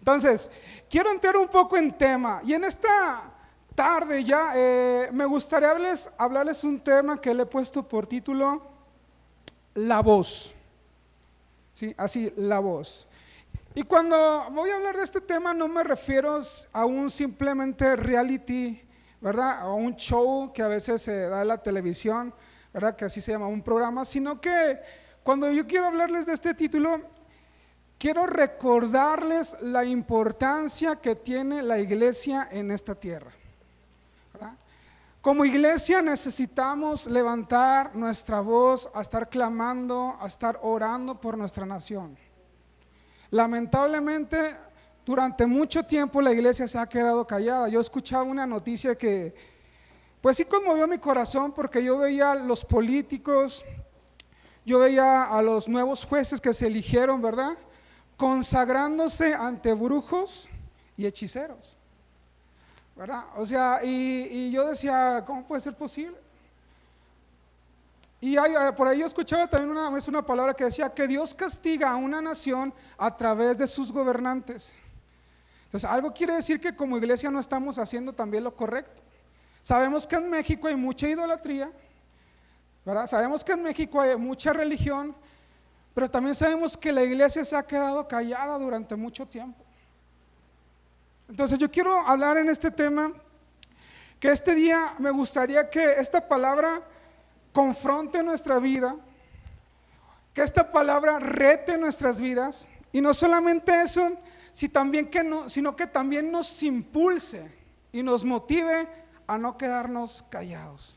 Entonces, quiero entrar un poco en tema. Y en esta tarde ya me gustaría hablarles un tema que le he puesto por título La voz. ¿Sí? Así, la voz. Y cuando voy a hablar de este tema no me refiero a un simplemente reality, ¿verdad? A un show que a veces se da en la televisión, ¿verdad? Que así se llama un programa, sino que cuando yo quiero hablarles de este título, quiero recordarles la importancia que tiene la iglesia en esta tierra, ¿verdad? Como iglesia necesitamos levantar nuestra voz a estar clamando, a estar orando por nuestra nación. Lamentablemente, durante mucho tiempo la iglesia se ha quedado callada. Yo escuchaba una noticia que pues sí conmovió mi corazón, porque yo veía a los políticos, yo veía a los nuevos jueces que se eligieron, ¿verdad? Consagrándose ante brujos y hechiceros, ¿verdad? O sea, y yo decía, ¿cómo puede ser posible? Y por ahí yo escuchaba también una vez una palabra que decía que Dios castiga a una nación a través de sus gobernantes. Entonces, algo quiere decir que como iglesia no estamos haciendo también lo correcto. Sabemos que en México hay mucha idolatría, ¿verdad? Sabemos que en México hay mucha religión, pero también sabemos que la iglesia se ha quedado callada durante mucho tiempo. Entonces, yo quiero hablar en este tema, que este día me gustaría que esta palabra confronte nuestra vida, que esta palabra rete nuestras vidas, y no solamente eso, sino que también nos impulse y nos motive a no quedarnos callados.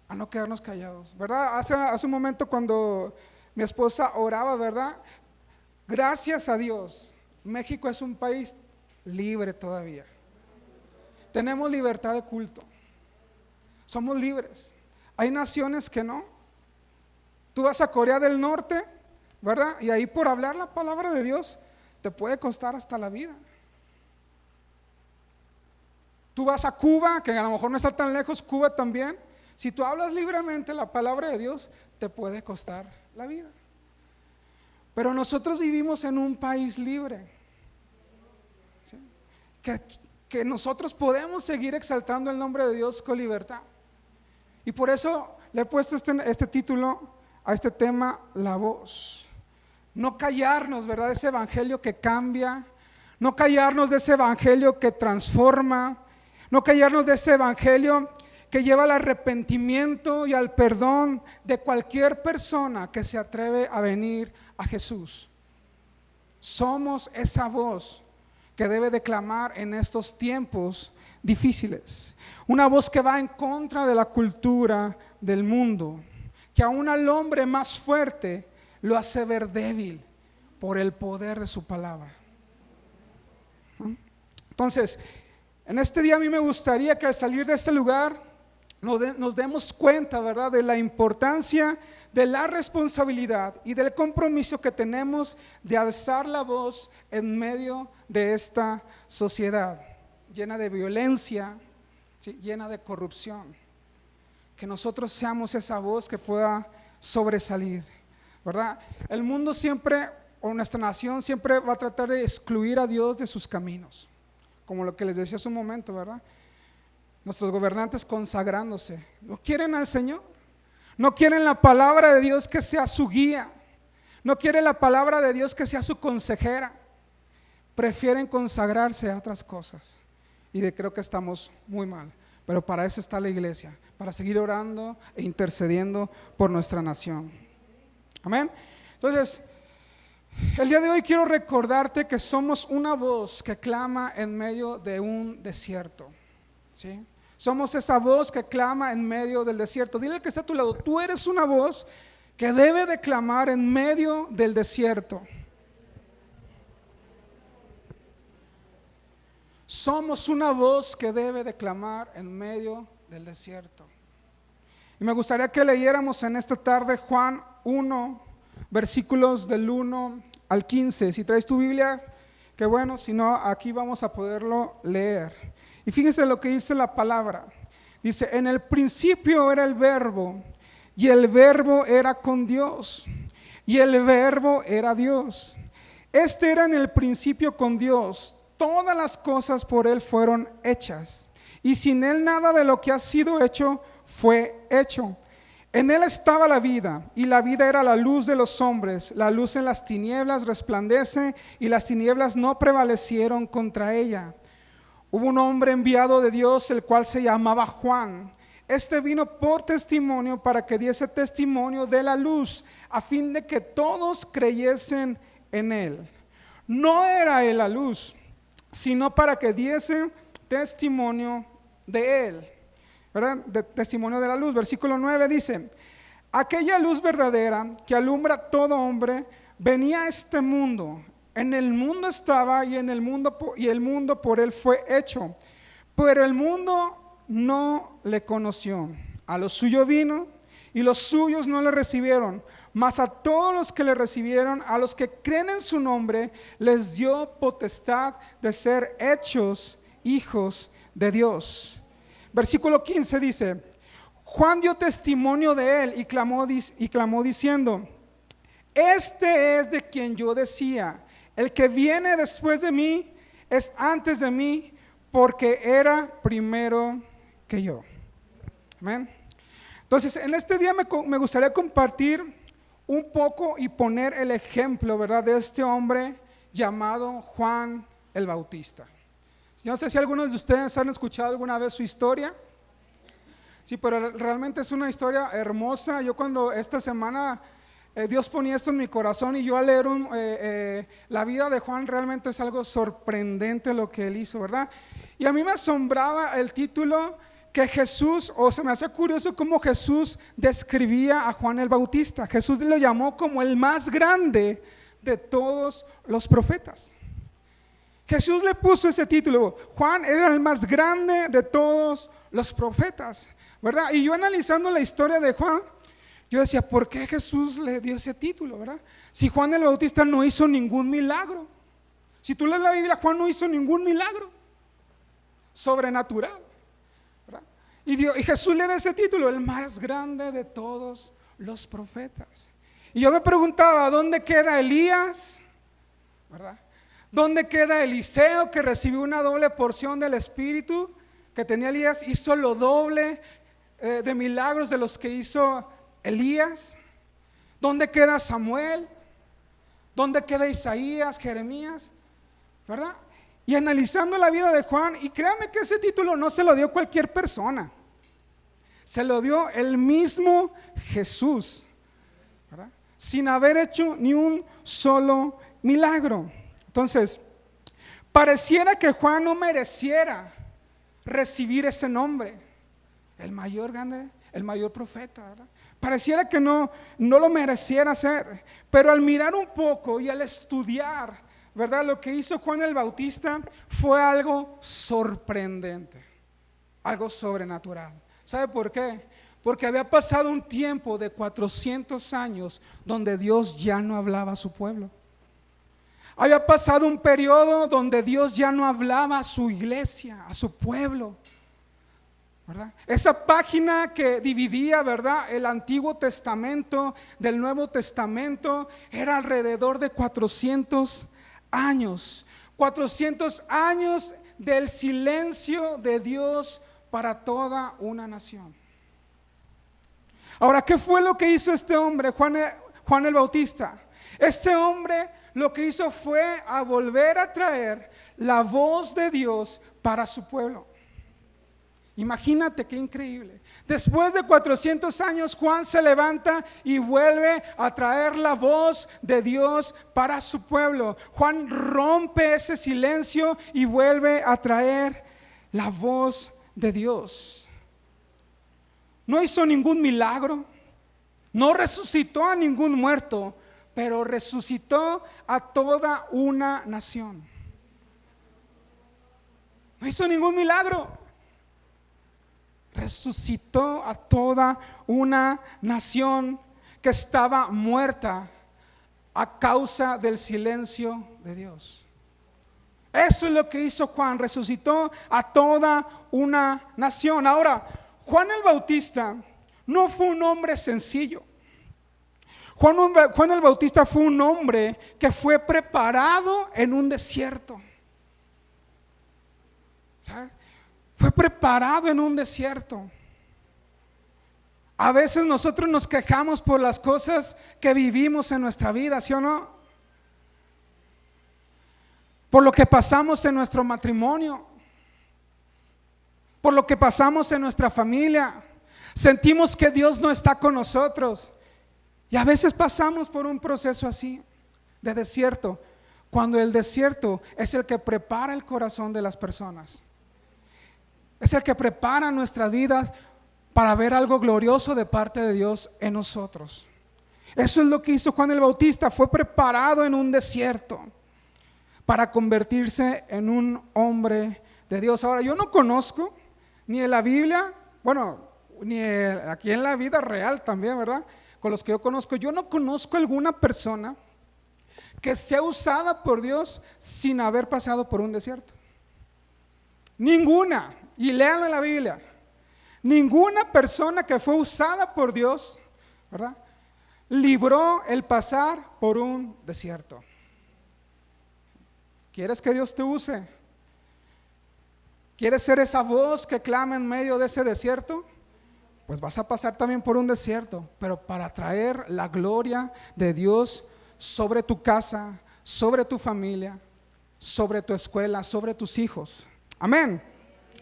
A no quedarnos callados, ¿verdad? Hace un momento cuando mi esposa oraba, ¿verdad? Gracias a Dios, México es un país libre todavía. Tenemos libertad de culto. Somos libres. Hay naciones que no. Tú vas a Corea del Norte, ¿verdad? Y ahí por hablar la palabra de Dios te puede costar hasta la vida. Tú vas a Cuba, que a lo mejor no está tan lejos, Cuba también. Si tú hablas libremente la palabra de Dios, te puede costar la vida. Pero nosotros vivimos en un país libre, ¿sí? Que nosotros podemos seguir exaltando el nombre de Dios con libertad. Y por eso le he puesto este título a este tema, la voz. No callarnos, ¿verdad? De ese evangelio que cambia, no callarnos de ese evangelio que transforma, no callarnos de ese evangelio que lleva al arrepentimiento y al perdón de cualquier persona que se atreve a venir a Jesús. Somos esa voz que debe de clamar en estos tiempos difíciles. Una voz que va en contra de la cultura del mundo, que aún al hombre más fuerte lo hace ver débil por el poder de su palabra. Entonces, en este día a mí me gustaría que al salir de este lugar nos demos cuenta, ¿verdad?, de la importancia, de la responsabilidad y del compromiso que tenemos de alzar la voz en medio de esta sociedad llena de violencia, ¿sí?, llena de corrupción. Que nosotros seamos esa voz que pueda sobresalir, ¿verdad? El mundo siempre, o nuestra nación siempre va a tratar de excluir a Dios de sus caminos, como lo que les decía hace un momento, ¿verdad? Nuestros gobernantes consagrándose, no quieren al Señor, no quieren la palabra de Dios que sea su guía, no quieren la palabra de Dios que sea su consejera, prefieren consagrarse a otras cosas. Y creo que estamos muy mal, pero para eso está la iglesia, para seguir orando e intercediendo por nuestra nación. Amén. Entonces, el día de hoy quiero recordarte que somos una voz que clama en medio de un desierto, ¿sí? Somos esa voz que clama en medio del desierto. Dile al que está a tu lado, tú eres una voz que debe de clamar en medio del desierto. Somos una voz que debe de clamar en medio del desierto. Y me gustaría que leyéramos en esta tarde Juan 1, versículos del 1 al 15. Si traes tu Biblia, qué bueno, si no, aquí vamos a poderlo leer. Y fíjense lo que dice la palabra. Dice, en el principio era el verbo, y el verbo era con Dios, y el verbo era Dios. Este era en el principio con Dios. Todas las cosas por Él fueron hechas, y sin Él nada de lo que ha sido hecho fue hecho. En Él estaba la vida, y la vida era la luz de los hombres. La luz en las tinieblas resplandece, y las tinieblas no prevalecieron contra ella. Hubo un hombre enviado de Dios, el cual se llamaba Juan. Este vino por testimonio para que diese testimonio de la luz, a fin de que todos creyesen en Él. No era Él la luz, sino para que diese testimonio de Él, ¿verdad? Testimonio de la luz. Versículo 9 dice: aquella luz verdadera que alumbra a todo hombre venía a este mundo. En el mundo estaba, y el mundo por Él fue hecho, pero el mundo no le conoció. A lo suyo vino, y los suyos no le recibieron. Mas a todos los que le recibieron, a los que creen en su nombre, les dio potestad de ser hechos hijos de Dios. Versículo 15 dice: Juan dio testimonio de Él y clamó diciendo: este es de quien yo decía, el que viene después de mí es antes de mí, porque era primero que yo. Amén. Entonces, en este día me gustaría compartir un poco y poner el ejemplo, ¿verdad?, de este hombre llamado Juan el Bautista. Yo no sé si algunos de ustedes han escuchado alguna vez su historia. Sí, pero realmente es una historia hermosa. Yo cuando esta semana Dios ponía esto en mi corazón, y yo al leer la vida de Juan, realmente es algo sorprendente lo que él hizo, ¿verdad? Y a mí me asombraba el título que Jesús, o se me hace curioso cómo Jesús describía a Juan el Bautista. Jesús lo llamó como el más grande de todos los profetas. Jesús le puso ese título. Juan era el más grande de todos los profetas, ¿verdad? Y yo analizando la historia de Juan, yo decía, ¿por qué Jesús le dio ese título, verdad? Si Juan el Bautista no hizo ningún milagro. Si tú lees la Biblia, Juan no hizo ningún milagro sobrenatural, ¿verdad? Y Jesús le da ese título, el más grande de todos los profetas. Y yo me preguntaba, ¿dónde queda Elías? ¿Verdad? ¿Dónde queda Eliseo, que recibió una doble porción del Espíritu que tenía Elías? Hizo lo doble de milagros de los que hizo Elías. ¿Dónde queda Samuel? ¿Dónde queda Isaías, Jeremías? ¿Verdad? Y analizando la vida de Juan, y créame que ese título no se lo dio cualquier persona, se lo dio el mismo Jesús, ¿verdad? Sin haber hecho ni un solo milagro. Entonces, pareciera que Juan no mereciera recibir ese nombre, el mayor grande, el mayor profeta, ¿verdad? Pareciera que no lo mereciera hacer. Pero al mirar un poco y al estudiar, ¿verdad?, lo que hizo Juan el Bautista fue algo sorprendente, algo sobrenatural. ¿Sabe por qué? Porque había pasado un tiempo de 400 años donde Dios ya no hablaba a su pueblo. Había pasado un periodo donde Dios ya no hablaba a su iglesia, a su pueblo, ¿verdad? Esa página que dividía, ¿verdad?, el Antiguo Testamento del Nuevo Testamento era alrededor de 400 años. 400 años del silencio de Dios para toda una nación. Ahora, ¿qué fue lo que hizo este hombre, Juan el Bautista? Este hombre lo que hizo fue a volver a traer la voz de Dios para su pueblo. Imagínate qué increíble. Después de 400 años, Juan se levanta y vuelve a traer la voz de Dios para su pueblo. Juan rompe ese silencio y vuelve a traer la voz de Dios. No hizo ningún milagro, no resucitó a ningún muerto, pero resucitó a toda una nación. No hizo ningún milagro, resucitó a toda una nación que estaba muerta a causa del silencio de Dios. Eso es lo que hizo Juan, resucitó a toda una nación. Ahora, Juan el Bautista no fue un hombre sencillo. Juan el Bautista fue un hombre que fue preparado en un desierto. ¿Sabes? Fue preparado en un desierto. A veces nosotros nos quejamos por las cosas que vivimos en nuestra vida, ¿sí o no? Por lo que pasamos en nuestro matrimonio, por lo que pasamos en nuestra familia. Sentimos que Dios no está con nosotros. Y a veces pasamos por un proceso así, de desierto, cuando el desierto es el que prepara el corazón de las personas. Es el que prepara nuestras vidas para ver algo glorioso de parte de Dios en nosotros. Eso es lo que hizo Juan el Bautista. Fue preparado en un desierto para convertirse en un hombre de Dios. Ahora, yo no conozco ni en la Biblia, bueno, ni aquí en la vida real también, ¿verdad? Con los que yo conozco, yo no conozco alguna persona que sea usada por Dios sin haber pasado por un desierto. Ninguna. Y léanlo en la Biblia. Ninguna persona que fue usada por Dios, ¿verdad?, libró el pasar por un desierto. ¿Quieres que Dios te use? ¿Quieres ser esa voz que clama en medio de ese desierto? Pues vas a pasar también por un desierto, pero para traer la gloria de Dios sobre tu casa, sobre tu familia, sobre tu escuela, sobre tus hijos. Amén.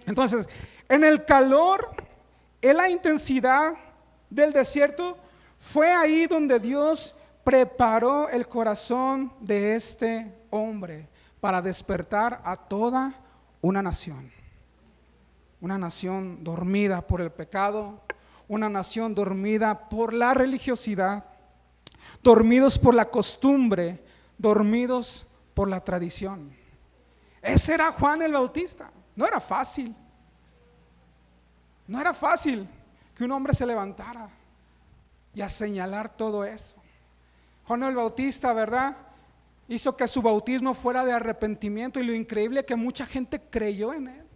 Entonces, en el calor, en la intensidad del desierto, fue ahí donde Dios preparó el corazón de este hombre para despertar a toda una nación dormida por el pecado, una nación dormida por la religiosidad, dormidos por la costumbre, dormidos por la tradición. Ese era Juan el Bautista. No era fácil. No era fácil que un hombre se levantara y a señalar todo eso. Juan el Bautista, ¿verdad?, hizo que su bautismo fuera de arrepentimiento, y lo increíble es que mucha gente creyó en él.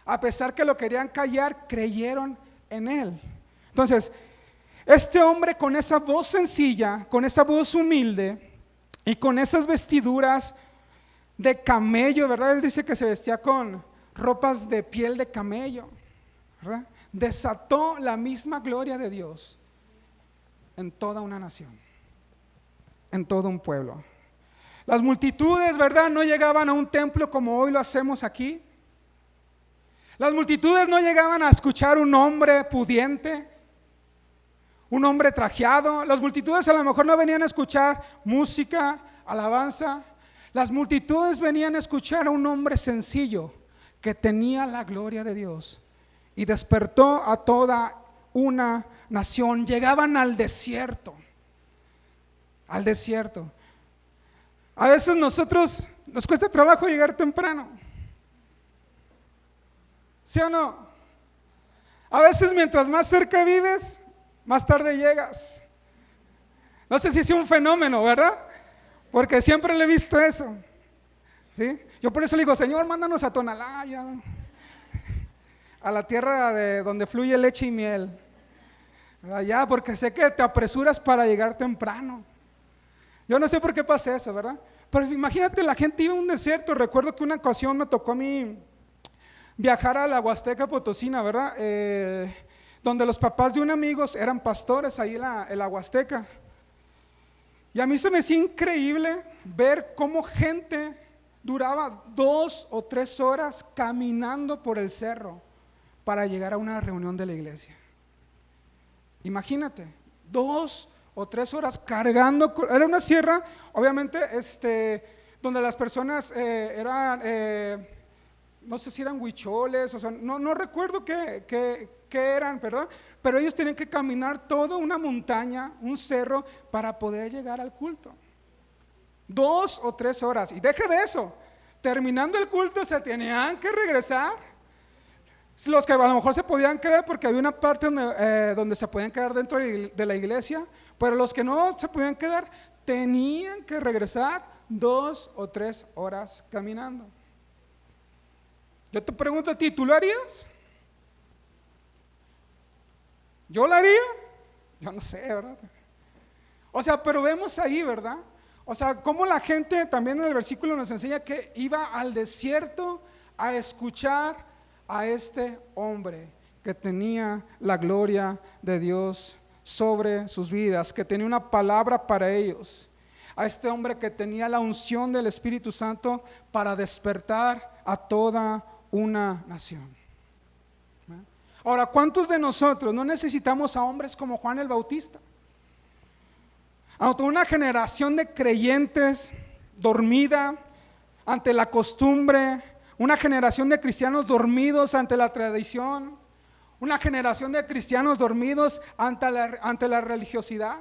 A pesar que lo querían callar, creyeron en él. Entonces, este hombre con esa voz sencilla, con esa voz humilde y con esas vestiduras de camello, ¿verdad? Él dice que se vestía con ropas de piel de camello, ¿verdad? Desató la misma gloria de Dios en toda una nación, en todo un pueblo. Las multitudes, ¿verdad?, no llegaban a un templo como hoy lo hacemos aquí. Las multitudes no llegaban a escuchar un hombre pudiente, un hombre trajeado. Las multitudes a lo mejor no venían a escuchar música, alabanza. Las multitudes venían a escuchar a un hombre sencillo que tenía la gloria de Dios y despertó a toda una nación. Llegaban al desierto. Al desierto. A veces nosotros nos cuesta trabajo llegar temprano. ¿Sí o no? A veces mientras más cerca vives, más tarde llegas. No sé si es un fenómeno, ¿verdad? Porque siempre le he visto eso, ¿sí? Yo por eso le digo, Señor, mándanos a Tonalá, ya, a la tierra de donde fluye leche y miel, allá, porque sé que te apresuras para llegar temprano. Yo no sé por qué pasa eso, ¿verdad? Pero imagínate, la gente iba a un desierto. Recuerdo que una ocasión me tocó a mí viajar a la Huasteca Potosina, ¿verdad? Donde los papás de un amigo eran pastores ahí en la Huasteca. Y a mí se me hacía increíble ver cómo gente duraba 2 o 3 horas caminando por el cerro para llegar a una reunión de la iglesia. Imagínate, 2 o 3 horas cargando. Era una sierra, obviamente, donde las personas eran, no sé si eran huicholes, o sea, no recuerdo qué eran, ¿verdad? Pero ellos tenían que caminar toda una montaña, un cerro, para poder llegar al culto. 2 o 3 horas. Y deja de eso, terminando el culto se tenían que regresar. Los que a lo mejor se podían quedar, porque había una parte donde se podían quedar dentro de la iglesia, pero los que no se podían quedar tenían que regresar 2 o 3 horas caminando. Yo te pregunto a ti, ¿tú lo harías? ¿Yo lo haría? Yo no sé, ¿verdad? O sea, pero vemos ahí, ¿verdad? O sea, cómo la gente también en el versículo nos enseña que iba al desierto a escuchar a este hombre que tenía la gloria de Dios sobre sus vidas, que tenía una palabra para ellos. A este hombre que tenía la unción del Espíritu Santo para despertar a toda una nación. Ahora, ¿cuántos de nosotros no necesitamos a hombres como Juan el Bautista? Ante una generación de creyentes dormida ante la costumbre, una generación de cristianos dormidos ante la tradición, una generación de cristianos dormidos ante la religiosidad.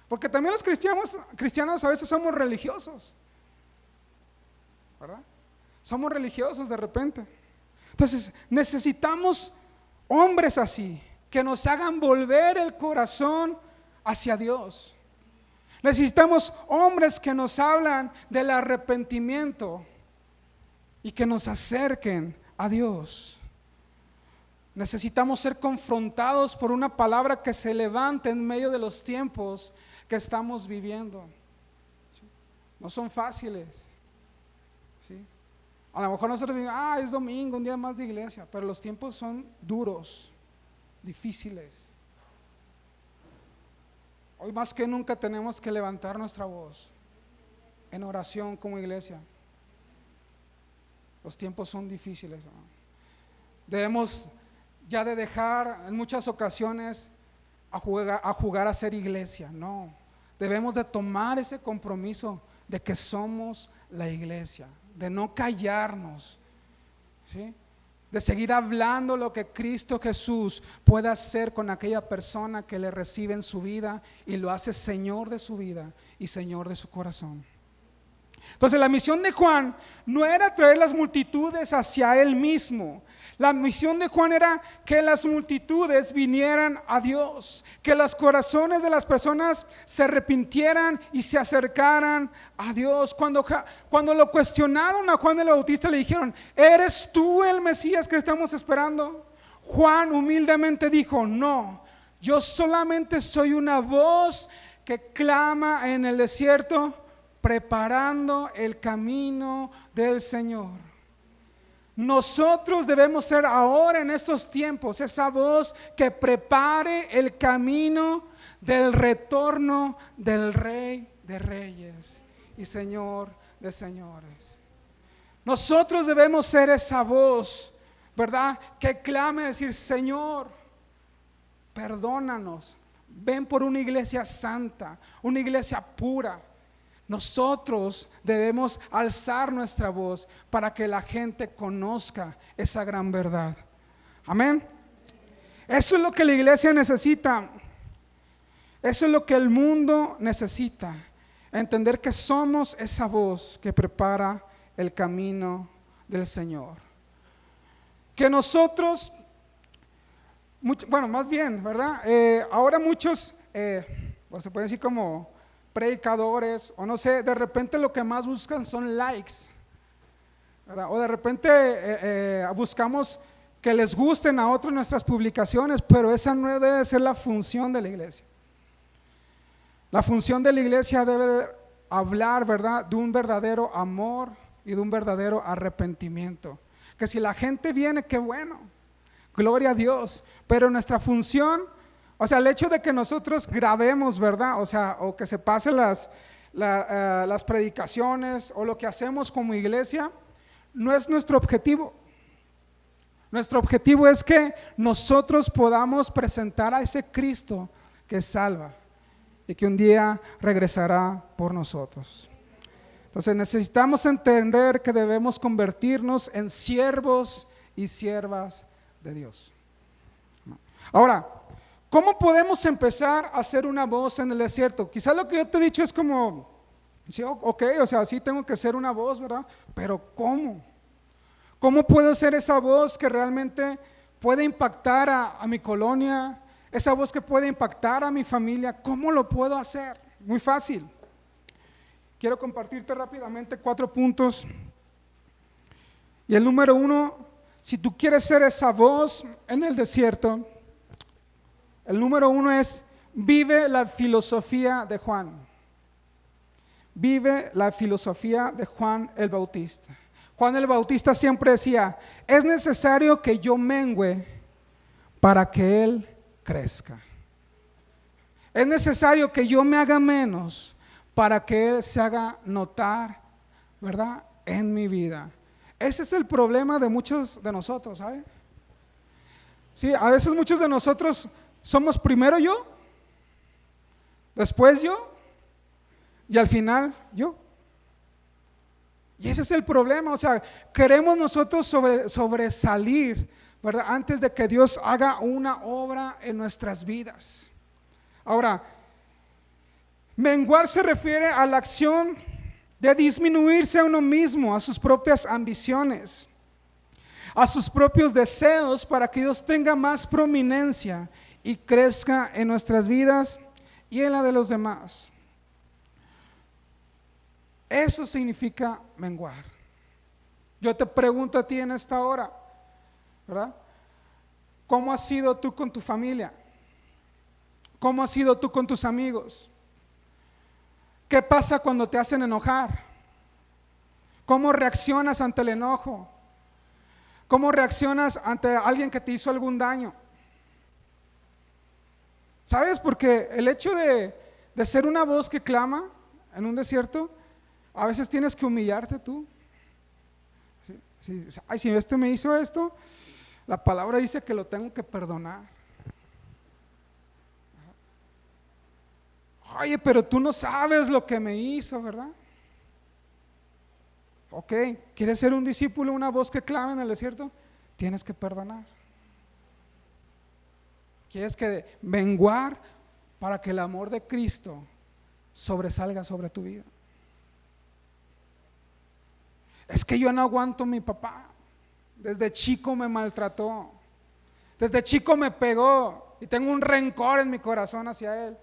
Porque también los cristianos a veces somos religiosos, ¿verdad? Somos religiosos de repente. Entonces necesitamos hombres así, que nos hagan volver el corazón hacia Dios. Necesitamos hombres que nos hablan del arrepentimiento y que nos acerquen a Dios. Necesitamos ser confrontados por una palabra que se levante en medio de los tiempos que estamos viviendo. ¿Sí? No son fáciles. ¿Sí? A lo mejor nosotros decimos, es domingo, un día más de iglesia, pero los tiempos son duros, difíciles. Hoy más que nunca tenemos que levantar nuestra voz en oración como iglesia. Los tiempos son difíciles, ¿no? Debemos ya de dejar en muchas ocasiones a jugar a ser iglesia. No, debemos de tomar ese compromiso de que somos la iglesia, de no callarnos, ¿sí? De seguir hablando lo que Cristo Jesús puede hacer con aquella persona que le recibe en su vida y lo hace Señor de su vida y Señor de su corazón. Entonces la misión de Juan no era traer las multitudes hacia él mismo. La misión de Juan era que las multitudes vinieran a Dios, que los corazones de las personas se arrepintieran y se acercaran a Dios. Cuando lo cuestionaron a Juan el Bautista, le dijeron, ¿eres tú el Mesías que estamos esperando? Juan humildemente dijo, no, yo solamente soy una voz que clama en el desierto, preparando el camino del Señor. Nosotros debemos ser ahora en estos tiempos esa voz que prepare el camino del retorno del Rey de Reyes y Señor de Señores. Nosotros debemos ser esa voz, ¿verdad? Que clame, decir, Señor, perdónanos, ven por una iglesia santa, una iglesia pura. Nosotros debemos alzar nuestra voz para que la gente conozca esa gran verdad. Amén. Eso es lo que la iglesia necesita. Eso es lo que el mundo necesita. Entender que somos esa voz que prepara el camino del Señor. Que nosotros, más bien, ¿verdad? Ahora muchos, se puede decir como predicadores, o no sé, de repente lo que más buscan son likes, ¿verdad? O de repente buscamos que les gusten a otros nuestras publicaciones, pero esa no debe ser la función de la iglesia. La función de la iglesia debe hablar, ¿verdad?, de un verdadero amor y de un verdadero arrepentimiento. Que si la gente viene, qué bueno, gloria a Dios, pero nuestra función, o sea, el hecho de que nosotros grabemos, ¿verdad? O sea, o que se pasen las predicaciones o lo que hacemos como iglesia, no es nuestro objetivo. Nuestro objetivo es que nosotros podamos presentar a ese Cristo que salva y que un día regresará por nosotros. Entonces necesitamos entender que debemos convertirnos en siervos y siervas de Dios. Ahora, ¿cómo podemos empezar a ser una voz en el desierto? Quizás lo que yo te he dicho es como, sí, ok, o sea, sí tengo que ser una voz, ¿verdad? Pero ¿cómo? ¿Cómo puedo ser esa voz que realmente puede impactar a mi colonia? Esa voz que puede impactar a mi familia. ¿Cómo lo puedo hacer? Muy fácil. Quiero compartirte rápidamente 4 puntos. Y el número 1, si tú quieres ser esa voz en el desierto, el número 1 es vive la filosofía de Juan. Vive la filosofía de Juan el Bautista. Juan el Bautista siempre decía: es necesario que yo mengüe para que Él crezca. Es necesario que yo me haga menos para que Él se haga notar, ¿verdad?, en mi vida. Ese es el problema de muchos de nosotros, ¿sabe? Sí, a veces muchos de nosotros somos primero yo, después yo y al final yo. Y ese es el problema, o sea, queremos nosotros sobresalir, ¿verdad?, antes de que Dios haga una obra en nuestras vidas. Ahora, menguar se refiere a la acción de disminuirse a uno mismo, a sus propias ambiciones, a sus propios deseos, para que Dios tenga más prominencia y crezca en nuestras vidas y en la de los demás. Eso significa menguar. Yo te pregunto a ti en esta hora, ¿verdad?, ¿cómo has sido tú con tu familia? ¿Cómo has sido tú con tus amigos? ¿Qué pasa cuando te hacen enojar? ¿Cómo reaccionas ante el enojo? ¿Cómo reaccionas ante alguien que te hizo algún daño? ¿Sabes? Porque el hecho de ser una voz que clama en un desierto, a veces tienes que humillarte tú. Ay, si este me hizo esto, la palabra dice que lo tengo que perdonar. Oye, pero tú no sabes lo que me hizo, ¿verdad? Ok, ¿quieres ser un discípulo, una voz que clama en el desierto? Tienes que perdonar. ¿Quieres que menguar para que el amor de Cristo sobresalga sobre tu vida? Es que yo no aguanto a mi papá. Desde chico me maltrató. Desde chico me pegó y tengo un rencor en mi corazón hacia él.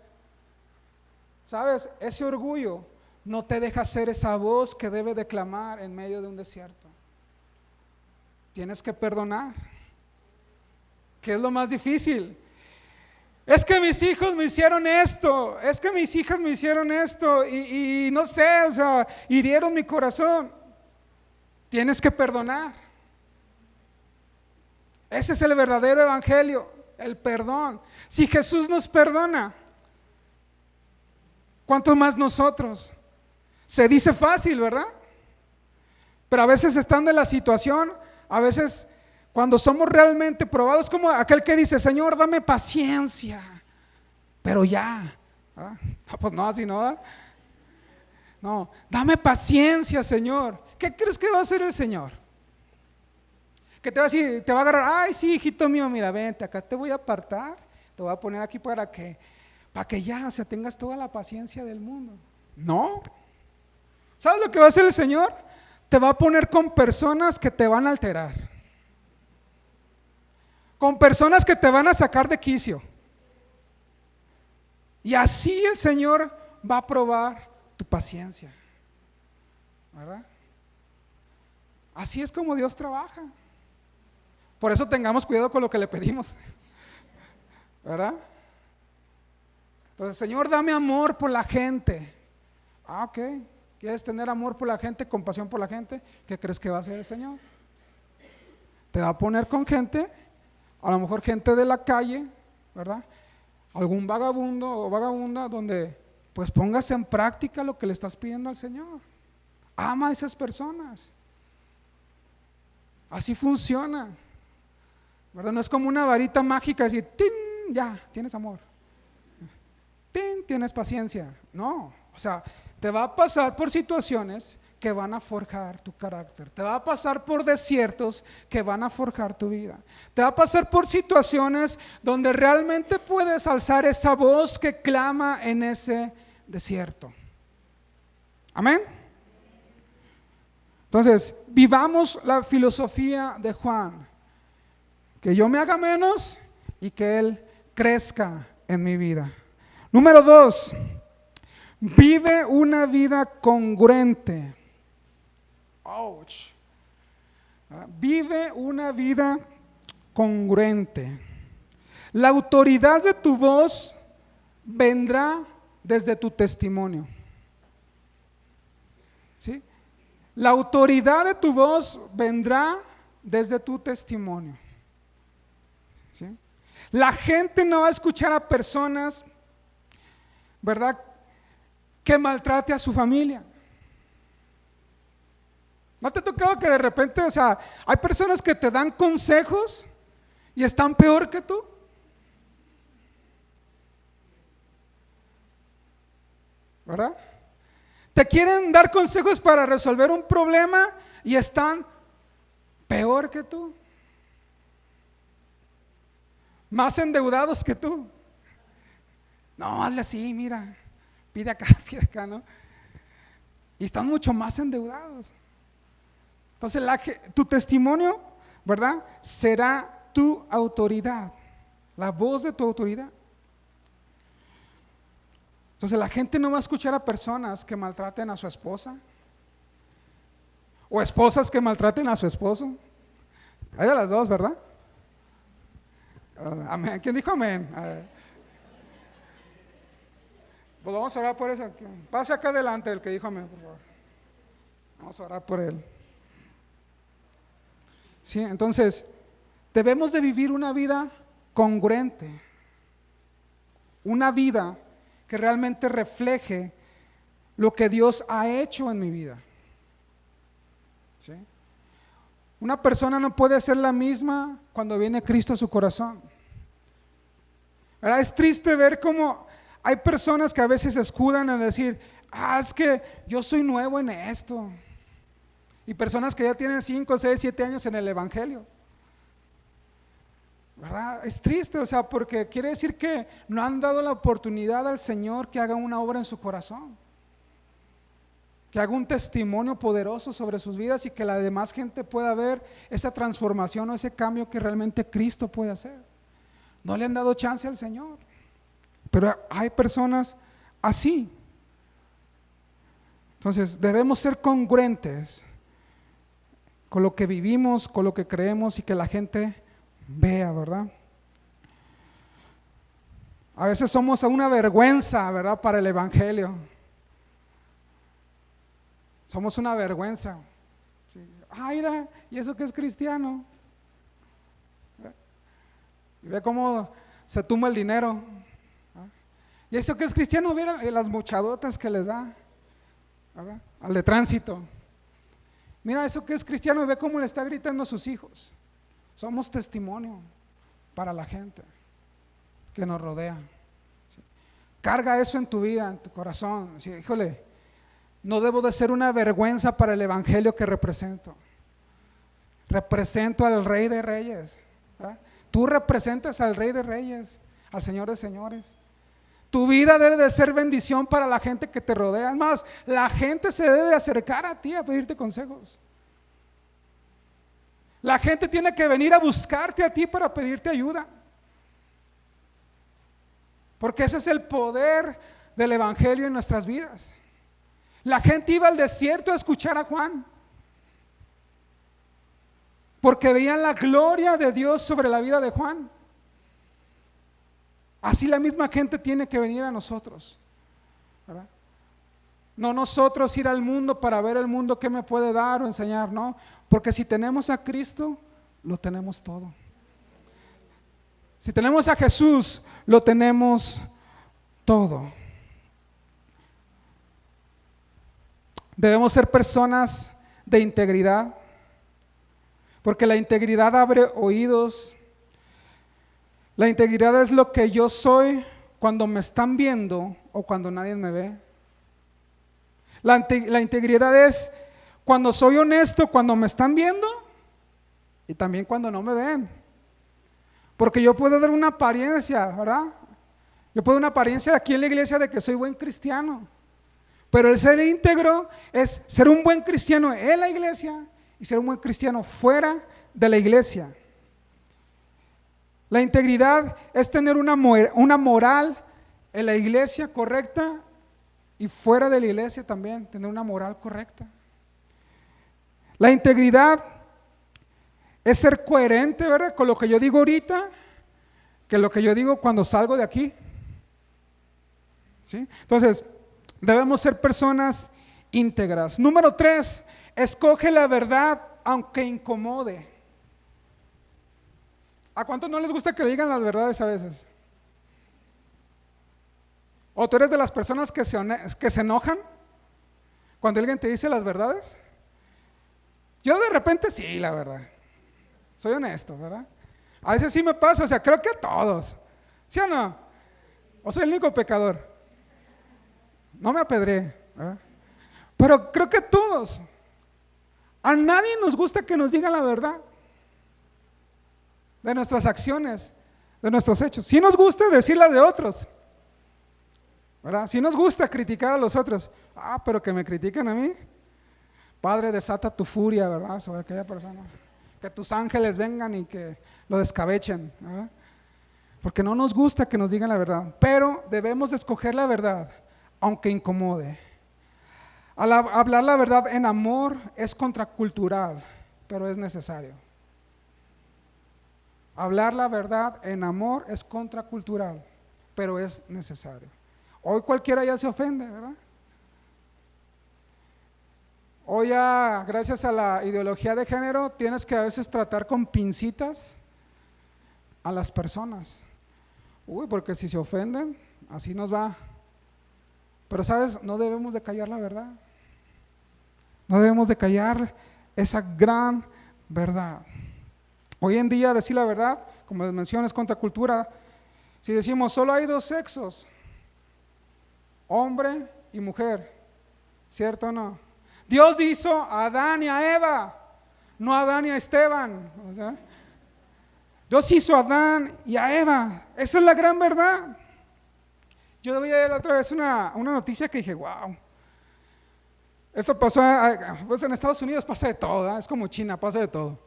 ¿Sabes? Ese orgullo no te deja ser esa voz que debe de clamar en medio de un desierto. Tienes que perdonar. ¿Qué es lo más difícil? Es que mis hijos me hicieron esto, es que mis hijas me hicieron esto y no sé, o sea, hirieron mi corazón. Tienes que perdonar. Ese es el verdadero evangelio, el perdón. Si Jesús nos perdona, ¿cuánto más nosotros? Se dice fácil, ¿verdad? Pero a veces estando en la situación, a veces cuando somos realmente probados, como aquel que dice: Señor, dame paciencia, pero ya. Pues no, así no. No, dame paciencia, Señor. ¿Qué crees que va a hacer el Señor? Que te va a decir, te va a agarrar: ay, sí, hijito mío, mira, vente acá, te voy a apartar, te voy a poner aquí para que ya, o sea, tengas toda la paciencia del mundo. No. ¿Sabes lo que va a hacer el Señor? Te va a poner con personas que te van a alterar, con personas que te van a sacar de quicio. Y así el Señor va a probar tu paciencia, ¿verdad? Así es como Dios trabaja. Por eso tengamos cuidado con lo que le pedimos, ¿verdad? Entonces, Señor, dame amor por la gente. Ok, ¿quieres tener amor por la gente, compasión por la gente? ¿Qué crees que va a hacer el Señor? Te va a poner con gente, a lo mejor gente de la calle, ¿verdad? Algún vagabundo o vagabunda, donde pues pongas en práctica lo que le estás pidiendo al Señor. Ama a esas personas. Así funciona, ¿verdad? No es como una varita mágica decir: ¡tin! Ya, tienes amor. ¡Tin! Tienes paciencia. No, o sea, te va a pasar por situaciones que van a forjar tu carácter. Te va a pasar por desiertos que van a forjar tu vida. Te va a pasar por situaciones donde realmente puedes alzar esa voz que clama en ese desierto. Amén. Entonces, vivamos la filosofía de Juan: que yo me haga menos y que Él crezca en mi vida. Número 2, vive una vida congruente. Ouch. Vive una vida congruente. La autoridad de tu voz vendrá desde tu testimonio. ¿Sí? La autoridad de tu voz vendrá desde tu testimonio. ¿Sí? La gente no va a escuchar a personas, ¿verdad?, que maltrate a su familia. ¿No te ha tocado que de repente, o sea, hay personas que te dan consejos y están peor que tú? ¿Verdad? Te quieren dar consejos para resolver un problema y están peor que tú. Más endeudados que tú. No, hazle así, mira, pide acá, ¿no? Y están mucho más endeudados. Entonces, tu testimonio, ¿verdad?, será tu autoridad, la voz de tu autoridad. Entonces, la gente no va a escuchar a personas que maltraten a su esposa o esposas que maltraten a su esposo. Hay de las dos, ¿verdad? Amén. ¿Quién dijo amén? Pues vamos a orar por eso. Pase acá adelante el que dijo amén, por favor. Vamos a orar por él. Sí, entonces debemos de vivir una vida congruente, una vida que realmente refleje lo que Dios ha hecho en mi vida. ¿Sí? Una persona no puede ser la misma cuando viene Cristo a su corazón. ¿Verdad? Es triste ver cómo hay personas que a veces se escudan en decir, es que yo soy nuevo en esto. Y personas que ya tienen 5, 6, 7 años en el evangelio. ¿Verdad? Es triste, o sea, porque quiere decir que no han dado la oportunidad al Señor que haga una obra en su corazón, que haga un testimonio poderoso sobre sus vidas y que la demás gente pueda ver esa transformación o ese cambio que realmente Cristo puede hacer. No le han dado chance al Señor, pero hay personas así. Entonces debemos ser congruentes con lo que vivimos, con lo que creemos y que la gente vea, ¿verdad? A veces somos una vergüenza, ¿verdad?, para el evangelio. Somos una vergüenza. Sí. Mira, ¿y eso qué es cristiano? Y ve cómo se tumba el dinero. ¿Y eso qué es cristiano? Mira las muchadotas que les da, ¿verdad?, al de tránsito. Mira eso que es cristiano y ve cómo le está gritando a sus hijos. Somos testimonio para la gente que nos rodea. ¿Sí? Carga eso en tu vida, en tu corazón. ¿Sí? Híjole, no debo de ser una vergüenza para el evangelio que represento. Represento al Rey de Reyes. ¿Verdad? Tú representas al Rey de Reyes, al Señor de Señores. Tu vida debe de ser bendición para la gente que te rodea. Es más, la gente se debe de acercar a ti a pedirte consejos. La gente tiene que venir a buscarte a ti para pedirte ayuda. Porque ese es el poder del evangelio en nuestras vidas. La gente iba al desierto a escuchar a Juan, porque veían la gloria de Dios sobre la vida de Juan. Así la misma gente tiene que venir a nosotros, ¿verdad? No nosotros ir al mundo para ver el mundo qué me puede dar o enseñar, no, porque si tenemos a Cristo, lo tenemos todo. Si tenemos a Jesús, lo tenemos todo. Debemos ser personas de integridad, porque la integridad abre oídos. La integridad es lo que yo soy cuando me están viendo o cuando nadie me ve. La integridad es cuando soy honesto, cuando me están viendo y también cuando no me ven. Porque yo puedo dar una apariencia, ¿verdad? Yo puedo dar una apariencia aquí en la iglesia de que soy buen cristiano. Pero el ser íntegro es ser un buen cristiano en la iglesia y ser un buen cristiano fuera de la iglesia. La integridad es tener una moral en la iglesia correcta y fuera de la iglesia también, tener una moral correcta. La integridad es ser coherente, ¿verdad?, con lo que yo digo ahorita, que lo que yo digo cuando salgo de aquí. ¿sí? Entonces, debemos ser personas íntegras. Número 3, escoge la verdad aunque incomode. ¿A cuántos no les gusta que le digan las verdades a veces? ¿O tú eres de las personas que se enojan cuando alguien te dice las verdades? Yo de repente sí, la verdad. Soy honesto, ¿verdad? A veces sí me pasa, o sea, creo que a todos. ¿Sí o no? ¿O soy el único pecador? No me apedré, ¿verdad? Pero creo que todos. A nadie nos gusta que nos digan la verdad de nuestras acciones, de nuestros hechos. Sí nos gusta decir la de otros, ¿verdad? Sí nos gusta criticar a los otros. Pero que me critiquen a mí. Padre, desata tu furia, ¿verdad? Sobre aquella persona. Que tus ángeles vengan y que lo descabechen, ¿verdad? Porque no nos gusta que nos digan la verdad. Pero debemos escoger la verdad, aunque incomode. Al hablar la verdad en amor es contracultural, pero es necesario. Hablar la verdad en amor es contracultural, pero es necesario. Hoy cualquiera ya se ofende, ¿verdad? Hoy ya, gracias a la ideología de género, tienes que a veces tratar con pincitas a las personas. Porque si se ofenden, así nos va. Pero sabes, no debemos de callar la verdad. No debemos de callar esa gran verdad. Hoy en día decir la verdad, como les mencioné, es contracultura. Si decimos solo hay dos sexos, hombre y mujer, ¿cierto o no? Dios hizo a Adán y a Eva, no a Adán y a Esteban. O sea, Dios hizo a Adán y a Eva. Esa es la gran verdad. Yo veía la otra vez una noticia que dije, wow. Esto pasó, pues en Estados Unidos pasa de todo, ¿eh? Es como China, pasa de todo.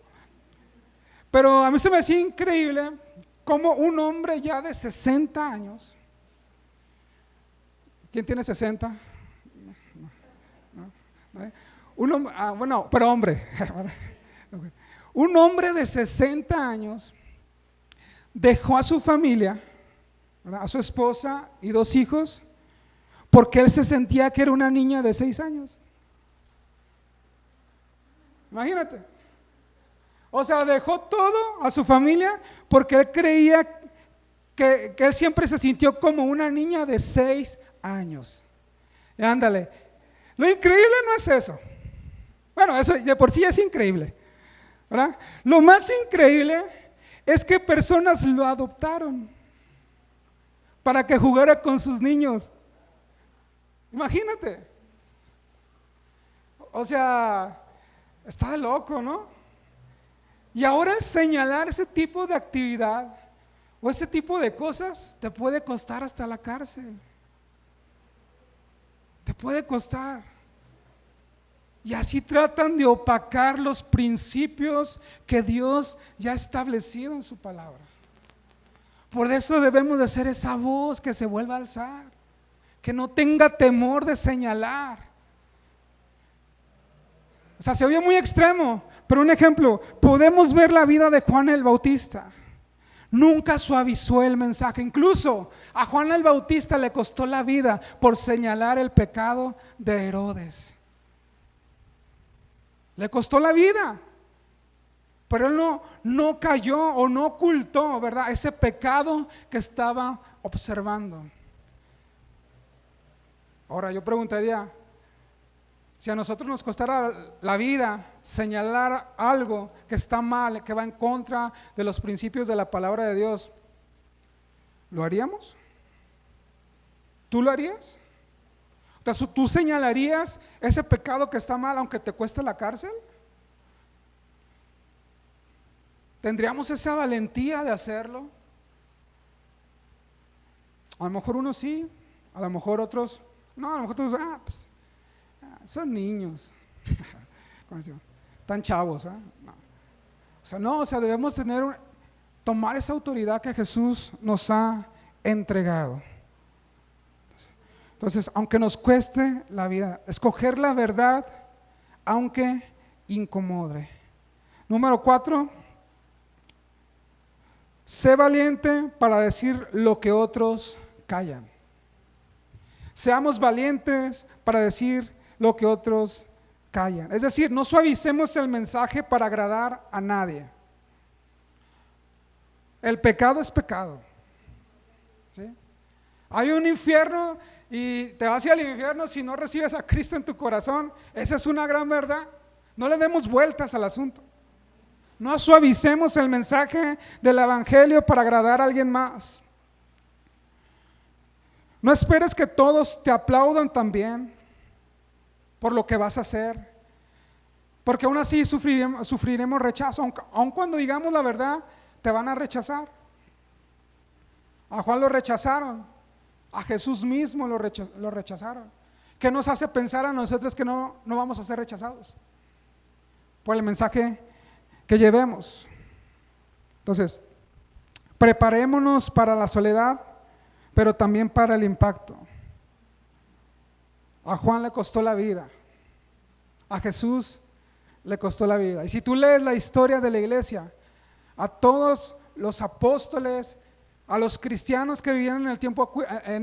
Pero a mí se me hacía increíble cómo un hombre ya de 60 años, ¿quién tiene 60? Bueno, pero hombre, un hombre de 60 años dejó a su familia, ¿verdad?, a su esposa y 2 hijos, porque él se sentía que era una niña de 6 años. Imagínate. O sea, dejó todo a su familia porque él creía que él siempre se sintió como una niña de 6 años. Y ándale. Lo increíble no es eso. Bueno, eso de por sí es increíble, ¿verdad? Lo más increíble es que personas lo adoptaron para que jugara con sus niños. Imagínate. O sea, está loco, ¿no? Y ahora señalar ese tipo de actividad o ese tipo de cosas te puede costar hasta la cárcel. Te puede costar. Y así tratan de opacar los principios que Dios ya ha establecido en su palabra. Por eso debemos de ser esa voz que se vuelva a alzar, que no tenga temor de señalar. O sea, se oye muy extremo, pero un ejemplo, podemos ver la vida de Juan el Bautista. Nunca suavizó el mensaje. Incluso a Juan el Bautista le costó la vida por señalar el pecado de Herodes. Le costó la vida, pero él no cayó o no ocultó, ¿verdad?, ese pecado que estaba observando. Ahora yo preguntaría, si a nosotros nos costara la vida señalar algo que está mal, que va en contra de los principios de la palabra de Dios, ¿lo haríamos? ¿Tú lo harías? ¿Tú señalarías ese pecado que está mal aunque te cueste la cárcel? ¿Tendríamos esa valentía de hacerlo? A lo mejor unos sí, a lo mejor otros no, a lo mejor otros, pues, son niños, tan chavos, no. O sea, debemos tomar esa autoridad que Jesús nos ha entregado. Entonces, aunque nos cueste la vida, escoger la verdad, aunque incomode. Número 4, sé valiente para decir lo que otros callan. Seamos valientes para decir lo que otros callan. Es decir, no suavicemos el mensaje para agradar a nadie. El pecado es pecado. ¿Sí? Hay un infierno y te vas al infierno si no recibes a Cristo en tu corazón. Esa es una gran verdad. No le demos vueltas al asunto. No suavicemos el mensaje del evangelio para agradar a alguien más. No esperes que todos te aplaudan también por lo que vas a hacer, porque aún así sufriremos rechazo. Aun cuando digamos la verdad, te van a rechazar. A Juan lo rechazaron, a Jesús mismo lo rechazaron. ¿Qué nos hace pensar a nosotros que no vamos a ser rechazados por el mensaje que llevemos? Entonces, preparémonos para la soledad, pero también para el impacto. A Juan le costó la vida, a Jesús le costó la vida. Y si tú lees la historia de la iglesia, a todos los apóstoles, a los cristianos que vivían en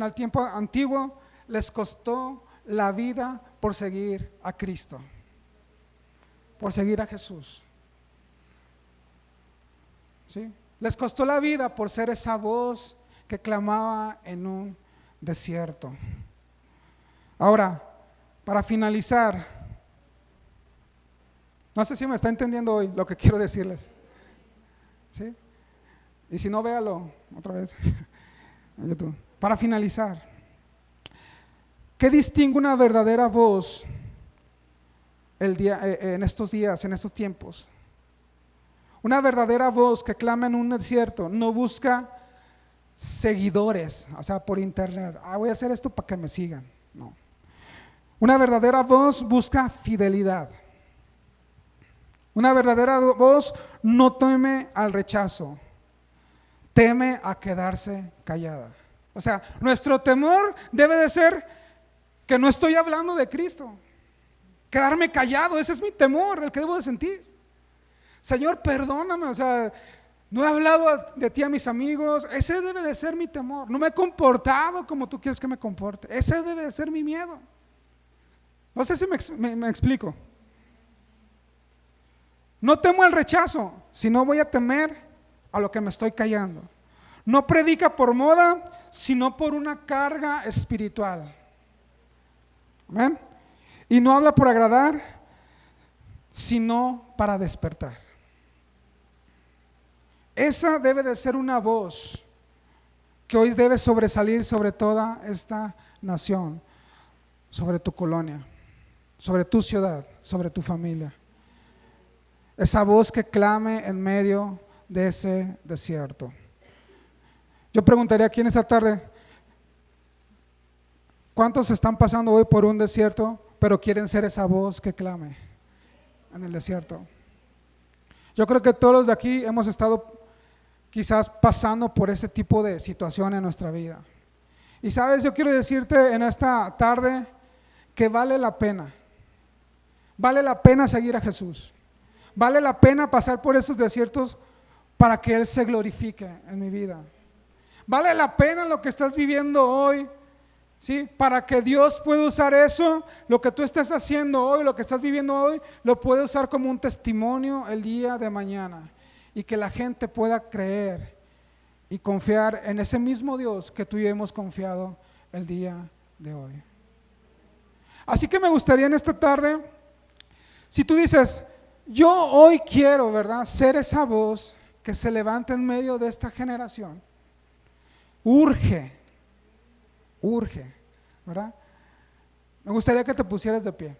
el tiempo antiguo, les costó la vida por seguir a Cristo, por seguir a Jesús. ¿Sí? Les costó la vida por ser esa voz que clamaba en un desierto. Ahora, para finalizar, no sé si me está entendiendo hoy lo que quiero decirles. ¿Sí? Y si no, véalo otra vez en YouTube. Para finalizar, ¿qué distingue una verdadera voz en estos días, en estos tiempos? Una verdadera voz que clama en un desierto no busca seguidores, o sea, por internet. Voy a hacer esto para que me sigan. No. Una verdadera voz busca fidelidad. Una verdadera voz no teme al rechazo, teme a quedarse callada. O sea, nuestro temor debe de ser que no estoy hablando de Cristo, quedarme callado. Ese es mi temor, el que debo de sentir. Señor, perdóname, o sea, no he hablado de ti a mis amigos. Ese debe de ser mi temor. No me he comportado como tú quieres que me comporte. Ese debe de ser mi miedo. No sé si me explico. No temo el rechazo, sino voy a temer a lo que me estoy callando. No predica por moda, sino por una carga espiritual. Amén. Y no habla por agradar, sino para despertar. Esa debe de ser una voz que hoy debe sobresalir sobre toda esta nación, sobre tu colonia, sobre tu ciudad, sobre tu familia. Esa voz que clame en medio de ese desierto. Yo preguntaría aquí en esta tarde, ¿cuántos están pasando hoy por un desierto, pero quieren ser esa voz que clame en el desierto? Yo creo que todos los de aquí hemos estado quizás pasando por ese tipo de situación en nuestra vida. Y sabes, yo quiero decirte en esta tarde que vale la pena seguir a Jesús. Vale la pena pasar por esos desiertos para que Él se glorifique en mi vida. Vale la pena lo que estás viviendo hoy, ¿sí? Para que Dios pueda usar eso, lo que tú estás haciendo hoy, lo que estás viviendo hoy, lo puede usar como un testimonio el día de mañana. Y que la gente pueda creer y confiar en ese mismo Dios que tú y yo hemos confiado el día de hoy. Así que me gustaría en esta tarde, si tú dices, yo hoy quiero, ¿verdad?, ser esa voz que se levanta en medio de esta generación. Urge, ¿verdad? Me gustaría que te pusieras de pie.